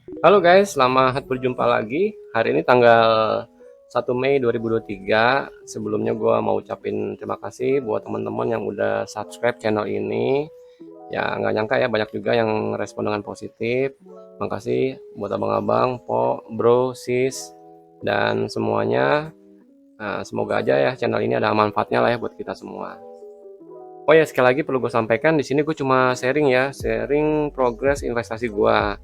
Halo guys, selamat berjumpa lagi. Hari ini tanggal 1 Mei 2023. Sebelumnya gue mau ucapin terima kasih buat teman-teman yang udah subscribe channel ini. Ya nggak nyangka ya banyak juga yang respon dengan positif. Makasih buat abang-abang, po, bro, sis, dan semuanya. Nah, semoga aja ya channel ini ada manfaatnya lah ya buat kita semua. Oh ya, sekali lagi perlu gue sampaikan di sini gue cuma sharing ya, sharing progres investasi gue.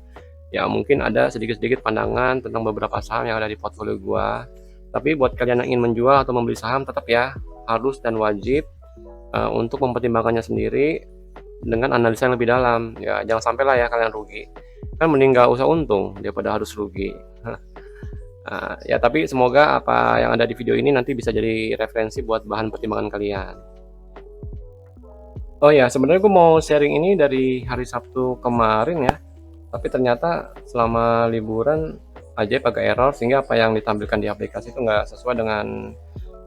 Ya mungkin ada sedikit-sedikit pandangan tentang beberapa saham yang ada di portfolio gua. Tapi buat kalian yang ingin menjual atau membeli saham tetap ya harus dan wajib untuk mempertimbangkannya sendiri dengan analisa yang lebih dalam. Ya jangan sampai lah ya kalian rugi. Kan mending nggak usah untung daripada harus rugi. Ya tapi semoga apa yang ada di video ini nanti bisa jadi referensi buat bahan pertimbangan kalian. Oh ya, sebenarnya gue mau sharing ini dari hari Sabtu kemarin ya. Tapi ternyata selama liburan aja agak error sehingga apa yang ditampilkan di aplikasi itu nggak sesuai dengan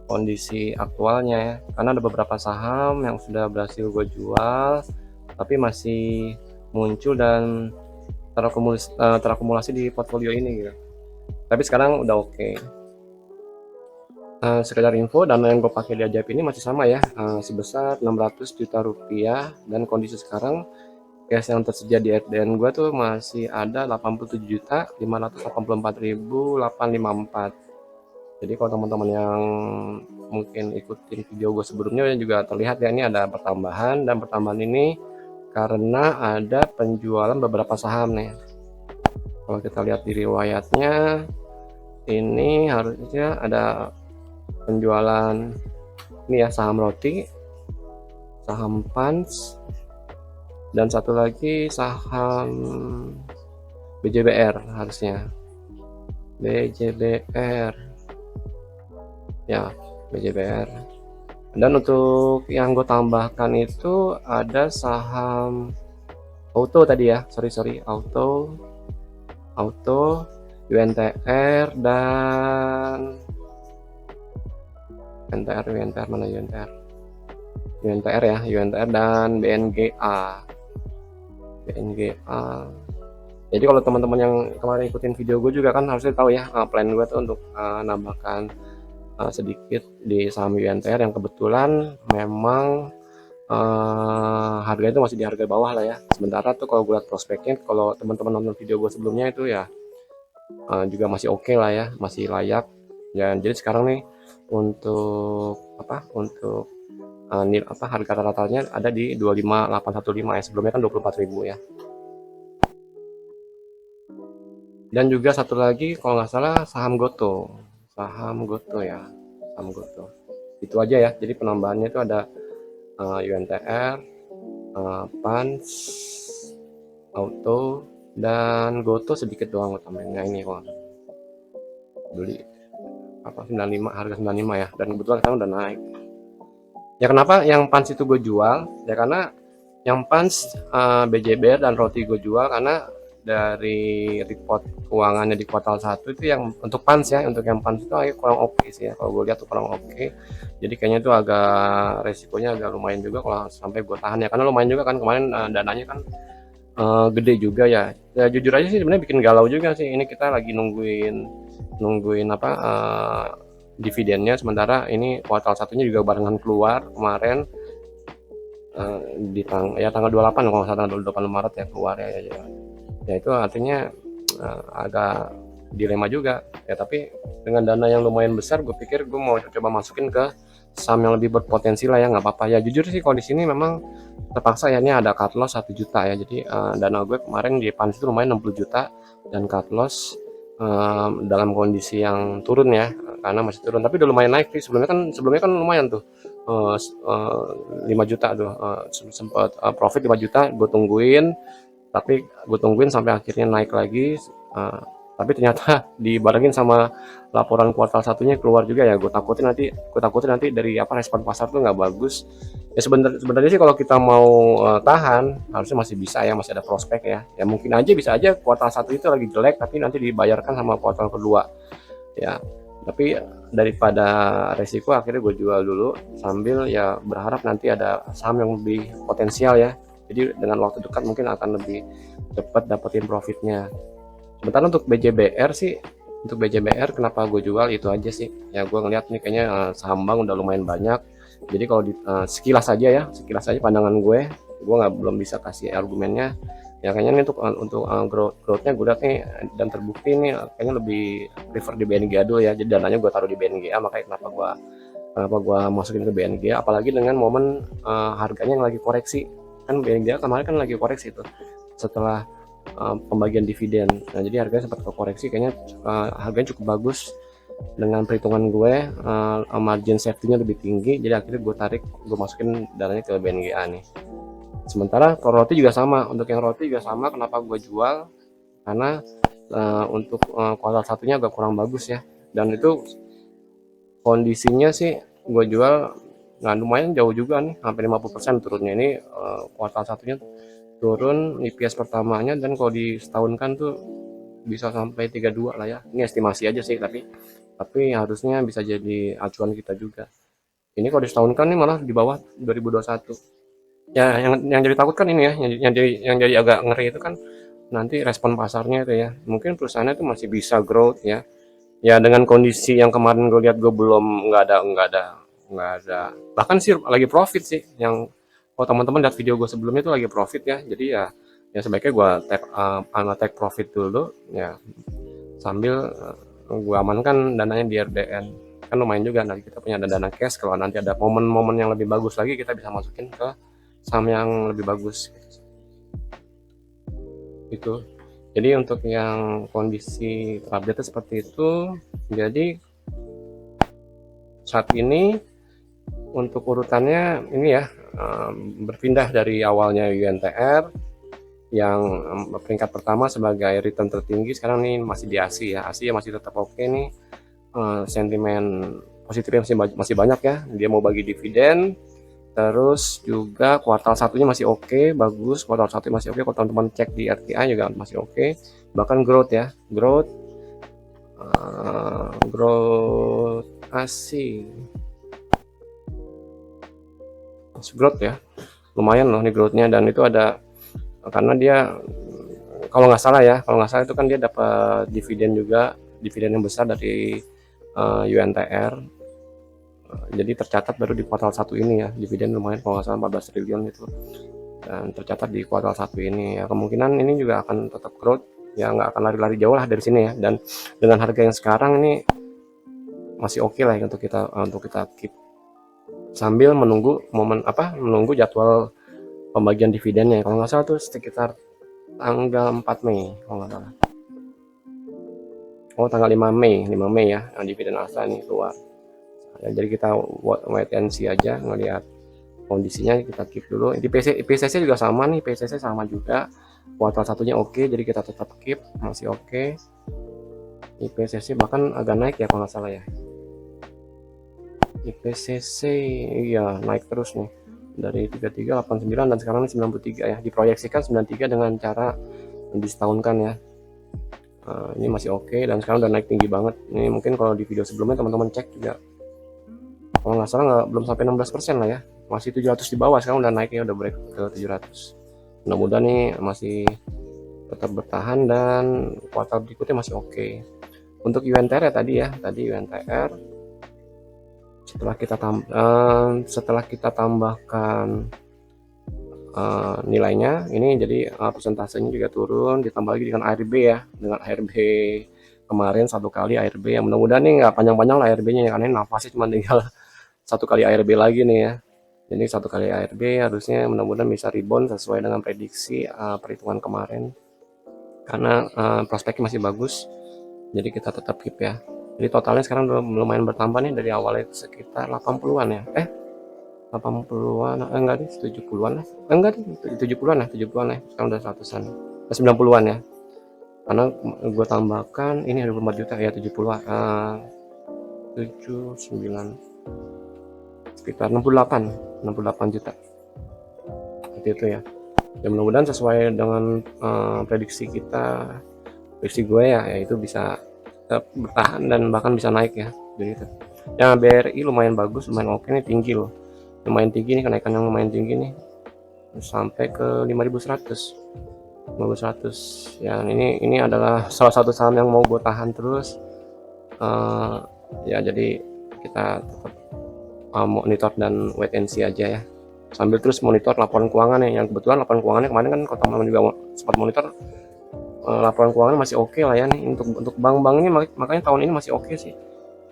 kondisi aktualnya ya. Karena ada beberapa saham yang sudah berhasil gue jual tapi masih muncul dan terakumulasi di portfolio ini gitu. Tapi sekarang udah oke. Sekedar info, dana yang gue pakai di Ajaib ini masih sama ya, sebesar 600 juta rupiah, dan kondisi sekarang cash yang tersedia di RDN gue tuh masih ada 87.584.854. Jadi kalau teman-teman yang mungkin ikutin video gue sebelumnya juga terlihat ya ini ada pertambahan, dan pertambahan ini karena ada penjualan beberapa saham nih. Kalau kita lihat di riwayatnya ini harusnya ada penjualan ini ya, saham roti, saham Pans, dan satu lagi saham BJBR harusnya. BJBR. Ya, BJBR. Dan untuk yang gue tambahkan itu ada saham auto tadi ya. Sorry, auto, UNTR, dan UNTR mana UNTR? UNTR ya, UNTR dan BNGA. Jadi kalau teman-teman yang kemarin ikutin video gue juga kan harusnya tahu ya, plan gue tuh untuk nambahkan sedikit di saham UNTR yang kebetulan memang harganya itu masih di harga bawah lah ya. Sementara tuh kalau gue lihat prospeknya, kalau teman-teman nonton video gue sebelumnya itu ya juga masih oke lah ya, masih layak. Dan jadi sekarang nih untuk harga rata-ratanya ada di 25.815 ya, sebelumnya kan 24.000 ya. Dan juga satu lagi kalau nggak salah saham Goto ya, saham Goto. Itu aja ya, jadi penambahannya itu ada UNTR, Pans, Auto, dan Goto sedikit doang utamanya ini kok. Beli 95, harga 95 ya, dan kebetulan sekarang udah naik. Ya kenapa yang Pans itu gue jual? Ya karena yang Pans, BJBR dan roti gue jual karena dari report keuangannya di kuartal 1 itu yang untuk Pans ya, untuk yang Pans itu kurang oke sih ya, kalau gue lihat tuh kurang oke. Jadi kayaknya itu agak resikonya agak lumayan juga kalau sampai gue tahan ya, karena lumayan juga kan kemarin dananya kan gede juga ya. Ya jujur aja sih sebenarnya bikin galau juga sih, ini kita lagi nungguin dividennya, sementara ini kuartal satunya juga barengan keluar kemarin di tanggal 28 kalau nggak salah, tanggal 28 Maret ya keluar ya itu artinya agak dilema juga ya. Tapi dengan dana yang lumayan besar, gue pikir gue mau coba masukin ke saham yang lebih berpotensi lah ya, nggak apa-apa ya. Jujur sih kalau di sini memang terpaksa ya, ini ada cut loss 1 juta ya. Jadi dana gue kemarin di Pans itu lumayan 60 juta, dan cut loss dalam kondisi yang turun ya, karena masih turun tapi udah lumayan naik sih. Sebelumnya kan lumayan tuh 5 juta tuh, sempat profit 5 juta gue tungguin, tapi gue tungguin sampai akhirnya naik lagi. Tapi ternyata dibarengin sama laporan kuartal satunya keluar juga ya, gue takutin nanti dari respon pasar tuh nggak bagus ya. Sebenarnya sih kalau kita mau tahan harusnya masih bisa ya, masih ada prospek ya mungkin aja bisa aja kuartal satu itu lagi jelek tapi nanti dibayarkan sama kuartal kedua ya. Tapi daripada resiko, akhirnya gue jual dulu sambil ya berharap nanti ada saham yang lebih potensial ya. Jadi dengan waktu dekat mungkin akan lebih cepat dapetin profitnya. Sementara untuk BJBR sih, untuk BJBR kenapa gue jual itu aja sih. Ya gue ngeliat nih kayaknya saham bank udah lumayan banyak. Jadi kalau sekilas aja ya, sekilas aja pandangan gue nggak belum bisa kasih argumennya. Ya kayaknya nih untuk growth-nya gue lihat nih dan terbukti nih kayaknya lebih prefer di BNGA dulu ya. Jadi dananya gue taruh di BNGA, makanya kenapa gua masukin ke BNGA, apalagi dengan momen harganya yang lagi koreksi. Kan BNGA kemarin kan lagi koreksi tuh setelah pembagian dividen. Nah jadi harganya sempat koreksi, kayaknya harganya cukup bagus dengan perhitungan gue, margin safety-nya lebih tinggi, jadi akhirnya gue masukin dananya ke BNGA nih. Sementara kalau roti juga sama, untuk yang roti juga sama, kenapa gue jual, karena untuk kuartal satunya agak kurang bagus ya, dan itu kondisinya sih gue jual nah lumayan jauh juga nih, hampir 50% turunnya ini. Kuartal satunya turun IPS pertamanya, dan kalau di setahun kan tuh bisa sampai 32 lah ya, ini estimasi aja sih, tapi harusnya bisa jadi acuan kita juga. Ini kalau di setahun kan ini malah di bawah 2021 ya. Yang jadi takut kan ini ya, yang jadi agak ngeri itu kan nanti respon pasarnya itu ya, mungkin perusahaannya itu masih bisa growth ya. Ya dengan kondisi yang kemarin gue lihat, gue belum nggak ada bahkan sih lagi profit sih. Yang kalau teman-teman lihat video gue sebelumnya itu lagi profit ya, jadi ya sebaiknya gue take profit dulu ya, sambil gue amankan dananya di RDN. Kan lumayan juga, nanti kita punya dana cash, kalau nanti ada momen-momen yang lebih bagus lagi kita bisa masukin ke saham yang lebih bagus gitu. Jadi untuk yang kondisi update seperti itu. Jadi saat ini untuk urutannya ini ya, berpindah dari awalnya UNTR yang peringkat pertama sebagai return tertinggi, sekarang ini masih di ASI ya. ASI masih tetap oke nih, sentimen positifnya masih banyak ya, dia mau bagi dividen. Terus juga kuartal satunya masih oke, bagus, kuartal satu masih oke. Kalau teman-teman cek di RTI juga masih oke, bahkan growth ya, growth ASI growth ya, lumayan loh nih growthnya. Dan itu ada karena dia kalau nggak salah itu kan dia dapat dividen juga, dividen yang besar dari UNTR. Jadi tercatat baru di kuartal satu ini ya, dividen lumayan kalau nggak salah 14 triliun itu, dan tercatat di kuartal satu ini ya. Kemungkinan ini juga akan tetap growth ya, nggak akan lari-lari jauh lah dari sini ya. Dan dengan harga yang sekarang ini masih oke lah ya untuk kita keep sambil menunggu menunggu jadwal pembagian dividennya. Kalau nggak salah tuh sekitar tanggal 4 Mei kalau nggak salah. Oh tanggal 5 Mei ya, yang dividen Astra ini keluar ya. Jadi kita wait and see aja, ngelihat kondisinya, kita keep dulu. Di PCC juga sama nih, PCC sama juga kuartal satunya oke, jadi kita tetap keep, masih oke. Di PCC bahkan agak naik ya kalau nggak salah ya. Di PCC iya naik terus nih, dari 3389 dan sekarang ini 93 ya, diproyeksikan 93 dengan cara disetahunkan ya. Ini masih oke, dan sekarang udah naik tinggi banget. Ini mungkin kalau di video sebelumnya teman-teman cek juga, kalau nggak salah belum sampai 16% lah ya, masih 700 di bawah. Sekarang udah naik ya, udah break ke 700. Mudah-mudahan nih masih tetap bertahan dan kuartal berikutnya masih oke. Untuk UNTR ya tadi UNTR setelah kita tambahkan nilainya ini, jadi persentasenya juga turun, ditambah lagi dengan ARB ya, dengan ARB kemarin satu kali ARB ya. Mudah-mudahan nih nggak panjang-panjang lah ARB-nya ya, karena ini nafasnya cuma tinggal satu kali ARB lagi nih ya. Jadi satu kali ARB harusnya mudah-mudahan bisa rebound sesuai dengan prediksi perhitungan kemarin, karena prospeknya masih bagus. Jadi kita tetap keep ya. Jadi totalnya sekarang udah lumayan bertambah nih, dari awalnya sekitar 80-an ya. 80-an, enggak deh, 70-an lah. Enggak deh, 70-an lah, sekarang udah 100-an. 90-an ya. Karena gue tambahkan ini 24 juta ya, 70-an. 79 sekitar 68 juta. Seperti itu ya. Ya mudah-mudahan sesuai dengan prediksi gue ya, itu bisa bertahan dan bahkan bisa naik ya. Jadi itu. Ya BRI lumayan bagus, lumayan oke nih, tinggi loh. Lumayan tinggi nih, kenaikan yang lumayan tinggi nih. Sampai ke 5100. 1500 ya. Ini adalah salah satu saham yang mau gue tahan terus. Ya jadi kita tetap monitor dan wait and see aja ya, sambil terus monitor laporan keuangan yang kebetulan laporan keuangannya kemarin kan kalau teman-teman juga sempat monitor, laporan keuangan masih oke lah ya nih untuk bank-bank ini, makanya tahun ini masih oke sih.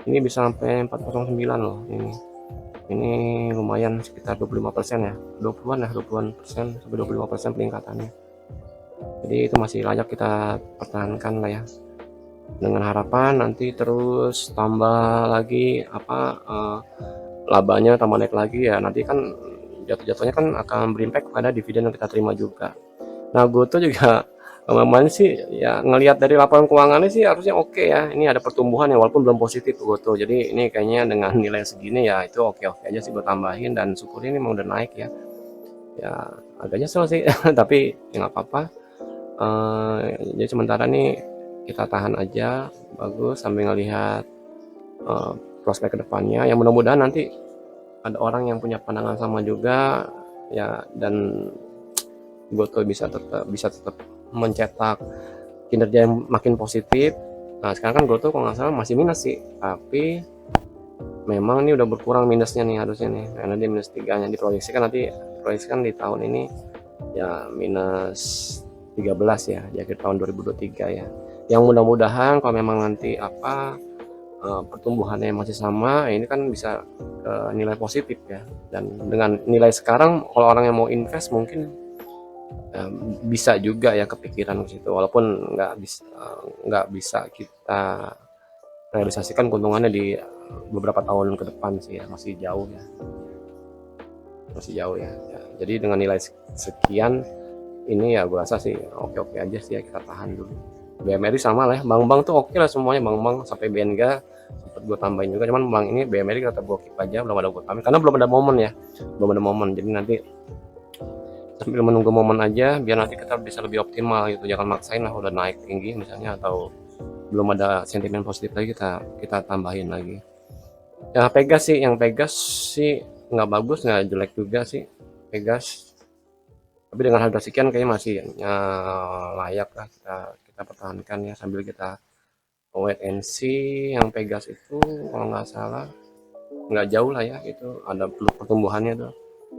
Ini bisa sampai 409 loh ini lumayan sekitar 25% ya, 20-an lah, 20-an persen sampai 25% peningkatannya. Jadi itu masih layak kita pertahankan lah ya, dengan harapan nanti terus tambah lagi labanya tambah naik lagi ya, nanti kan jatuh-jatuhnya kan akan berimpact pada dividen yang kita terima juga. Nah GoTo juga kemarin sih ya, ngelihat dari laporan keuangannya sih harusnya oke ya, ini ada pertumbuhan ya walaupun belum positif GoTo, jadi ini kayaknya dengan nilai segini ya itu oke-oke aja sih buat tambahin, dan syukur ini memang udah naik ya. Ya agak nyesel sih tapi ya nggak apa-apa. Jadi sementara nih kita tahan aja, bagus, sambil ngelihat prospek kedepannya yang mudah-mudahan nanti ada orang yang punya pandangan sama juga ya, dan GoTo bisa tetap mencetak kinerja yang makin positif. Nah sekarang kan GoTo kalau nggak salah masih minus sih, tapi memang ini udah berkurang minusnya nih harusnya nih, karena dia minus 3 nya diproyeksikan di tahun ini ya minus 13 ya di akhir tahun 2023 ya. Yang mudah-mudahan kalau memang nanti pertumbuhannya masih sama, ini kan bisa ke nilai positif ya. Dan dengan nilai sekarang kalau orang yang mau invest mungkin bisa juga ya kepikiran ke situ, walaupun nggak bisa kita realisasikan keuntungannya di beberapa tahun ke depan sih ya, masih jauh ya. Jadi dengan nilai sekian ini ya gue rasa sih oke-oke aja sih ya, kita tahan dulu. BMRI sama lah ya, bank-bank tuh oke lah semuanya, bank-bank sampai BNG sempat gue tambahin juga, cuman bank ini BMRI tetap gue keep aja, belum ada gue tambahin karena belum ada momen. Jadi nanti sambil menunggu momen aja biar nanti kita bisa lebih optimal gitu, jangan maksain lah udah naik tinggi misalnya atau belum ada sentimen positif lagi kita tambahin lagi. Ya Pegas sih nggak bagus nggak jelek juga sih Pegas, tapi dengan harga sekian kayaknya masih layak lah kita pertahankan ya, sambil kita wait and see. Yang Pegas itu kalau nggak salah nggak jauh lah ya, itu ada pertumbuhannya tuh.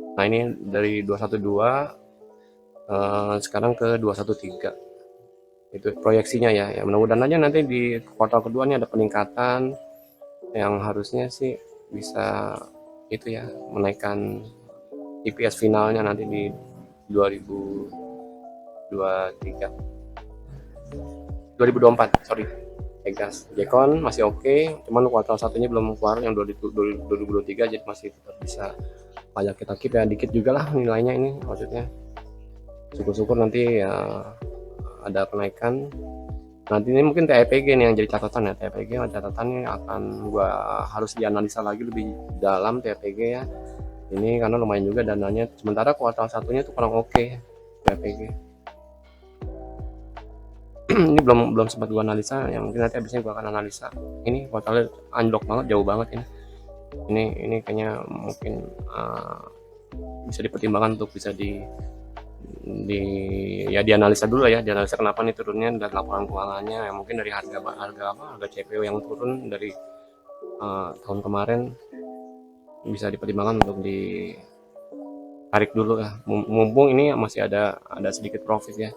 Nah ini dari 212 sekarang ke 213 itu proyeksinya ya. Ya mudah-mudahan aja nanti di kuartal kedua ini ada peningkatan yang harusnya sih bisa itu ya, menaikkan EPS finalnya nanti di 2023 2024 sorry. Pegas Jekon masih oke, cuman kuartal satunya belum keluar yang 2023, jadi masih tetap bisa layak kita keep ya, dikit juga lah nilainya ini, maksudnya syukur-syukur nanti ya ada kenaikan. Nanti ini mungkin TEPG nih yang jadi catatan ya, TEPG catatan ini akan gua harus dianalisa lagi lebih dalam TEPG ya ini, karena lumayan juga dananya, sementara kuartal satunya tuh kurang oke TEPG. Ini belum sempat gua analisa ya, mungkin nanti abisnya gua akan analisa. Ini kuartalnya anjlok banget, jauh banget ini kayaknya mungkin bisa dipertimbangkan untuk bisa dianalisa dulu ya, dianalisa kenapa nih turunnya dan laporan keuangannya ya, mungkin dari harga CPO yang turun dari tahun kemarin bisa dipertimbangkan untuk ditarik dulu ya, mumpung ini masih ada sedikit profit ya.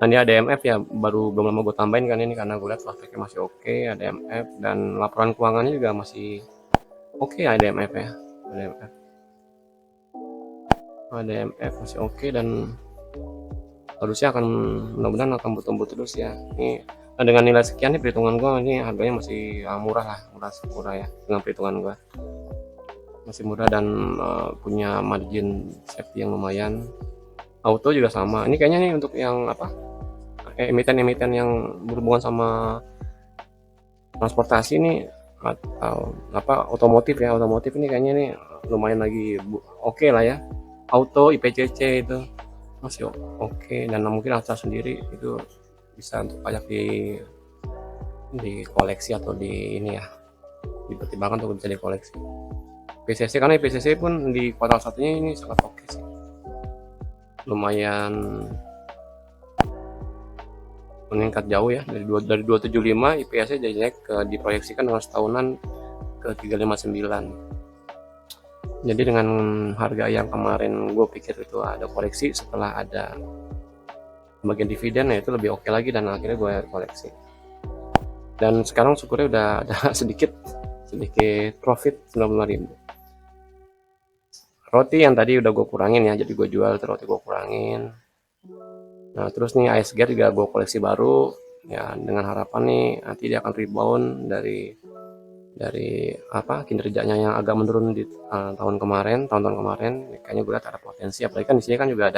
Nah ini ADMF ya, belum lama gue tambahin kan ini karena gue lihat prospeknya masih oke ADMF, dan laporan keuangannya juga masih oke ADMF ya. ADMF masih oke dan harusnya akan mudah-mudahan akan bertumbuh terus ya. Ini dengan nilai sekian nih perhitungan gue ini harganya masih murah ya, dengan perhitungan gue masih murah dan punya margin safety yang lumayan. Auto juga sama, ini kayaknya nih untuk yang emiten yang berhubungan sama transportasi nih atau otomotif ini kayaknya nih lumayan lagi oke lah ya. Auto IPCC itu masih oke, dan mungkin Astra sendiri itu bisa untuk pajak di koleksi atau di ini ya, dipertimbangkan untuk bisa dikoleksi. PCC karena PCC pun di kuartal satunya ini sangat oke sih, lumayan meningkat jauh ya, dari 275 IPS-nya jadi naik ke, diproyeksikan dengan setahunan ke 359. Jadi dengan harga yang kemarin gue pikir itu ada koreksi, setelah ada bagian dividen ya itu lebih oke lagi, dan akhirnya gue koleksi. Dan sekarang syukurnya udah ada sedikit profit 95.000. Roti yang tadi udah gue kurangin ya, jadi gue jual, roti gue kurangin. Nah terus nih ISG juga gue koleksi baru ya, dengan harapan nih nanti dia akan rebound dari apa kinerjanya yang agak menurun di tahun kemarin. Kayaknya gue lihat ada potensi, apalagi kan di sini kan juga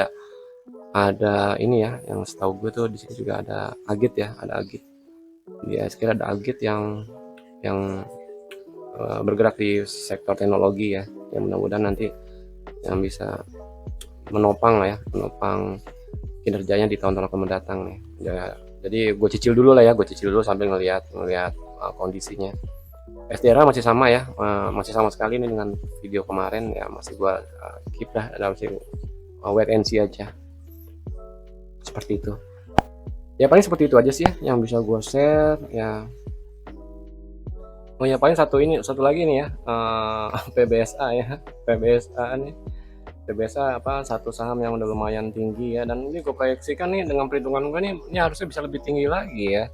ada ini ya, yang setahu gue tuh di sini juga ada Agit ya, ada Agit di ISG, ada Agit yang bergerak di sektor teknologi ya, yang mudah-mudahan nanti yang bisa menopang lah ya, menopang kinerjanya di tahun-tahun mendatang nih ya. Jadi gue cicil dulu lah ya, sambil ngelihat kondisinya. SDR masih sama ya, masih sama sekali nih dengan video kemarin ya, masih gue keep dah, masih wait and see aja, seperti itu ya. Paling seperti itu aja sih ya yang bisa gue share ya. Oh ya, paling satu lagi nih ya, PBSA ya, PBSA nih, PBSA apa, satu saham yang udah lumayan tinggi ya, dan ini gue proyeksikan nih dengan perhitungan gue nih, ini harusnya bisa lebih tinggi lagi ya.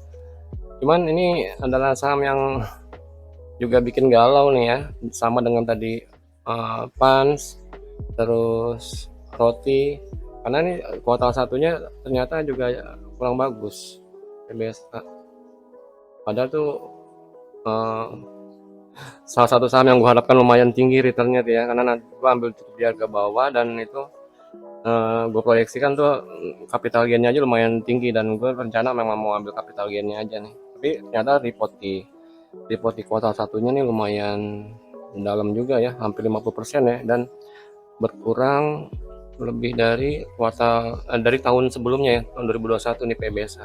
Cuman ini adalah saham yang juga bikin galau nih ya, sama dengan tadi Pans, terus Roti, karena ini kuartal satunya ternyata juga kurang bagus PBSA. Padahal tuh salah satu saham yang gue harapkan lumayan tinggi returnnya tuh ya, karena nanti gue ambil cukup di harga bawah, dan itu gue proyeksikan tuh capital gainnya aja lumayan tinggi, dan gue rencana memang mau ambil capital gainnya aja nih. Tapi ternyata report di kuartal satunya nih lumayan dalam juga ya, hampir 50% ya, dan berkurang lebih dari dari tahun sebelumnya ya, tahun 2021 nih PBSA.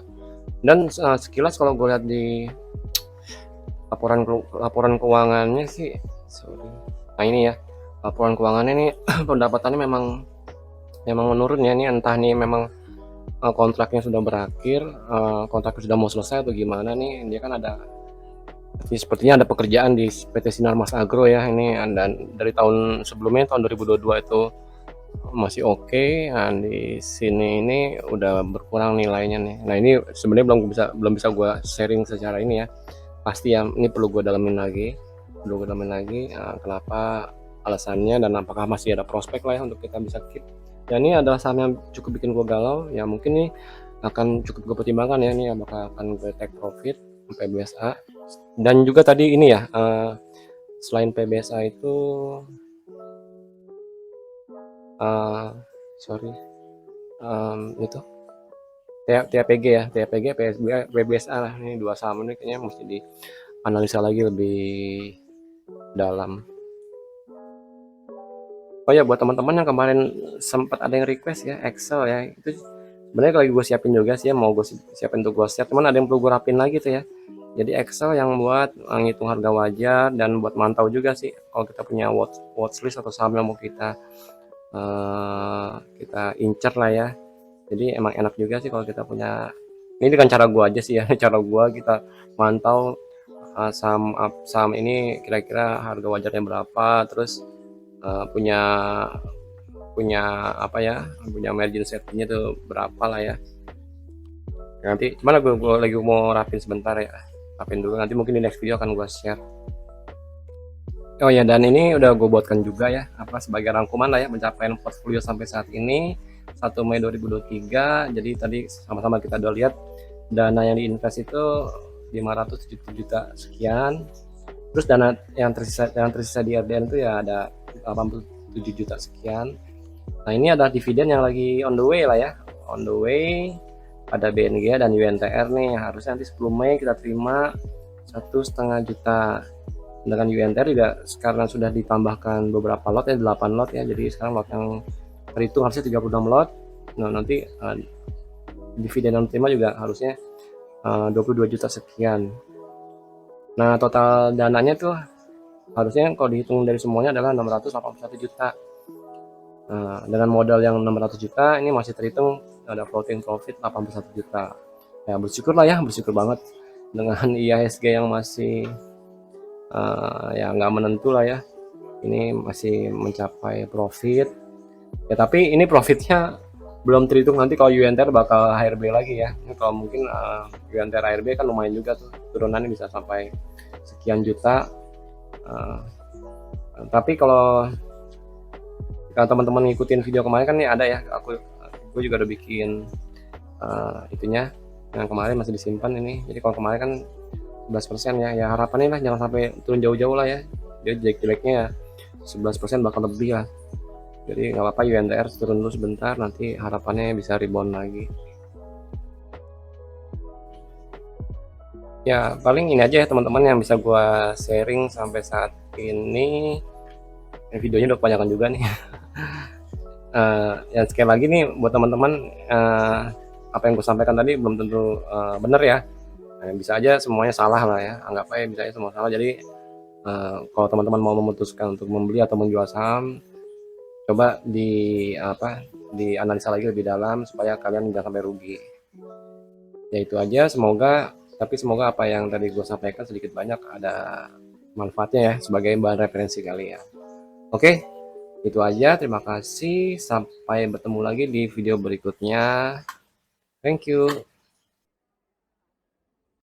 Dan sekilas kalau gue lihat di laporan keuangannya sih, nah ini ya, laporan keuangannya nih pendapatannya memang menurun ya. Ini entah nih memang kontraknya sudah berakhir, kontraknya sudah mau selesai atau gimana nih. Dia kan sepertinya ada pekerjaan di PT Sinarmas Agro ya ini, dan dari tahun sebelumnya, tahun 2022 itu masih oke. Nah di sini ini udah berkurang nilainya nih. Nah ini sebenarnya belum bisa gue sharing secara ini ya, pasti ya, ini perlu gue dalamin lagi, kenapa alasannya, dan apakah masih ada prospek lah ya untuk kita bisa keep. Dan ini adalah saham yang cukup bikin gue galau ya, mungkin nih akan cukup gue pertimbangkan ya, ini apakah akan gue take profit PBSA. Dan juga tadi ini ya, selain PBSA itu itu TAPG ya, TAPG, PBSA lah. Ini dua saham ini kayaknya mesti dianalisa lagi lebih dalam. Oh ya, buat teman-teman yang kemarin sempat ada yang request ya Excel ya, itu sebenarnya lagi gue siapin juga sih ya, mau gue siapin untuk gue share, cuman ada yang perlu gue rapin lagi tuh ya. Jadi Excel yang buat ngitung harga wajar, dan buat mantau juga sih kalau kita punya watchlist atau saham yang mau kita incer lah ya. Jadi emang enak juga sih kalau kita punya ini, dengan cara gua aja sih ya, cara gua kita mantau saham ini kira-kira harga wajarnya berapa, terus punya apa ya, punya margin safety-nya tuh berapa lah ya. Nanti gimana, gue lagi mau rapin sebentar ya, rapin dulu, nanti mungkin di next video akan gue share. Oh ya, dan ini udah gue buatkan juga ya, apa, sebagai rangkuman lah ya pencapaian portfolio sampai saat ini 1 Mei 2023. Jadi tadi sama-sama kita udah lihat dana yang diinvest itu 570 juta sekian. Terus dana yang tersisa di RDN itu ya ada 87 juta sekian. Nah ini ada dividen yang lagi on the way lah ya, on the way. Ada BNG dan UNTR nih, harusnya nanti 10 Mei kita terima 1,5 juta. Dengan UNTR juga karena sudah ditambahkan beberapa lot ya, 8 lot ya, jadi sekarang lot yang terhitung harusnya 36 lot. Nah nanti dividen yang terima juga harusnya 22 juta sekian. Nah total dananya tuh harusnya kalau dihitung dari semuanya adalah 681 juta. Nah, dengan modal yang 600 juta ini masih terhitung ada floating profit 81 juta. Ya bersyukur lah ya, bersyukur banget dengan IHSG yang masih ya nggak menentu lah ya. Ini masih mencapai profit. Ya tapi ini profitnya belum terhitung nanti kalau UNTR bakal HRB lagi ya. Ini kalau mungkin UNTR HRB kan lumayan juga tuh, turunannya bisa sampai sekian juta. Uh, tapi kalau teman-teman ngikutin video kemarin kan nih ada ya, gue juga udah bikin itunya yang kemarin masih disimpan ini. Jadi kalau kemarin kan 11% ya harapannya lah jangan sampai turun jauh-jauh lah ya. Jadi jelek-jeleknya ya 11% bakal lebih lah. Jadi nggak apa-apa UNTR turun dulu sebentar, nanti harapannya bisa rebound lagi. Ya paling ini aja ya teman-teman yang bisa gua sharing sampai saat ini. Videonya udah kebanyakan juga nih. Ya sekali lagi nih buat teman-teman, apa yang gue sampaikan tadi belum tentu benar ya. Bisa aja semuanya salah lah ya, anggap aja bisa aja semua salah. Jadi kalau teman-teman mau memutuskan untuk membeli atau menjual saham, coba dianalisa lagi lebih dalam supaya kalian jangan sampai rugi. Ya itu aja, semoga apa yang tadi gue sampaikan sedikit banyak ada manfaatnya ya sebagai bahan referensi kalian. Oke, itu aja, terima kasih, sampai bertemu lagi di video berikutnya. Thank you.